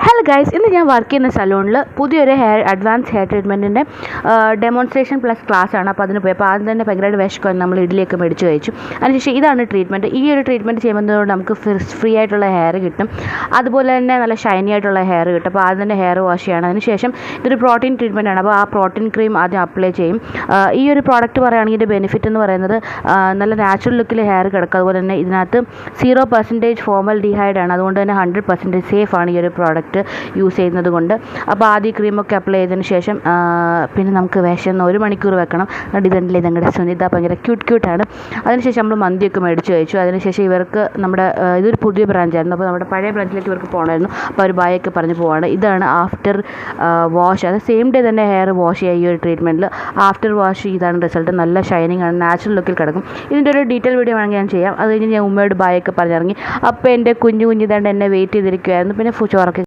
Hello guys, ഇന്ന് ഞാൻ work ചെയ്യുന്ന സലൂണിൽ പുതിയൊരു അഡ്വാൻസ് ഹെയർ ട്രീറ്റ്മെൻറ്റിൻ്റെ ഡെമോൺസ്ട്രേഷൻ പ്ലസ് ക്ലാസ് ആണ്. അപ്പോൾ അതിന് പോയി അപ്പോൾ ആദ്യം തന്നെ ഭയങ്കരമായിട്ട് വിശക്കുവാൻ നമ്മൾ ഇഡ്ഡലിയൊക്കെ മേടിച്ച് കഴിച്ചു. അതിനുശേഷം ഇതാണ് ട്രീറ്റ്മെൻറ്റ്. ഈ ഒരു ട്രീറ്റ്മെൻറ്റ് ചെയ്യുന്നതുകൊണ്ട് നമുക്ക് ഫ്രീ ആയിട്ടുള്ള ഹെയർ കിട്ടും, അതുപോലെ തന്നെ നല്ല ഷൈനി ആയിട്ടുള്ള ഹെയർ കിട്ടും. അപ്പോൾ ആദ്യം തന്നെ ഹെയർ വാഷ് ചെയ്യണം. അതിനുശേഷം ഇതൊരു പ്രോട്ടീൻ ട്രീറ്റ്മെൻറ്റ് ആണ്. അപ്പോൾ ആ പ്രോട്ടീൻ ക്രീം ആദ്യം അപ്ലൈ ചെയ്യും. ഈ ഒരു പ്രോഡക്റ്റ് പറയുകയാണെങ്കിൽ ഇതിൻ്റെ ബെനിഫിറ്റ് എന്ന് പറയുന്നത് നല്ല നാച്ചുറൽ ലുക്കിൽ ഹെയർ കിടക്കും. അതുപോലെ തന്നെ ഇതിനകത്ത് 0% ഫോർമൽഡിഹൈഡ് ആണ്. അതുകൊണ്ട് തന്നെ 100% സേഫ് ആണ് ഈ ഒരു പ്രോഡക്റ്റ് യൂസ് ചെയ്യുന്നത് കൊണ്ട്. അപ്പോൾ ആദ്യം ക്രീമൊക്കെ അപ്ലൈ ചെയ്തതിന് ശേഷം പിന്നെ നമുക്ക് വിശന്ന് 1 മണിക്കൂർ വെക്കണം. ഇതല്ലേ ഞങ്ങളുടെ സുനിത, ഭയങ്കര ക്യൂട്ടാണ്. അതിനുശേഷം നമ്മൾ മന്തിയൊക്കെ മേടിച്ച് കഴിച്ചു. അതിനുശേഷം ഇവർക്ക് നമ്മുടെ ഇതൊരു പുതിയ ബ്രാഞ്ചായിരുന്നു. അപ്പോൾ നമ്മുടെ പഴയ ബ്രാഞ്ചിലേക്ക് ഇവർക്ക് പോകണമായിരുന്നു. അപ്പോൾ അവർ ബായൊക്കെ പറഞ്ഞ് പോവാണ്. ഇതാണ് ആഫ്റ്റർ വാഷ്. അത് സെയിം ഡേ തന്നെ ഹെയർ വാഷ് ചെയ്യുക. ഈ ഒരു ട്രീറ്റ്മെൻറ്റിൽ ആഫ്റ്റർ വാഷ് ഇതാണ് റിസൾട്ട്. നല്ല ഷൈനിങ് ആണ്, നാച്ചുറൽ ലുക്കിൽ കിടക്കും. ഇതിൻ്റെ ഒരു ഡീറ്റെയിൽ വീഡിയോ വേണമെങ്കിൽ ഞാൻ ചെയ്യാം. അത് കഴിഞ്ഞ് ഞാൻ ഉമ്മയോട് ബായൊക്കെ പറഞ്ഞിറങ്ങി. അപ്പോൾ എൻ്റെ കുഞ്ഞു ഇതാണ്ട് എന്നെ വെയിറ്റ് ചെയ്തിരിക്കുമായിരുന്നു. പിന്നെ ചോറൊക്കെ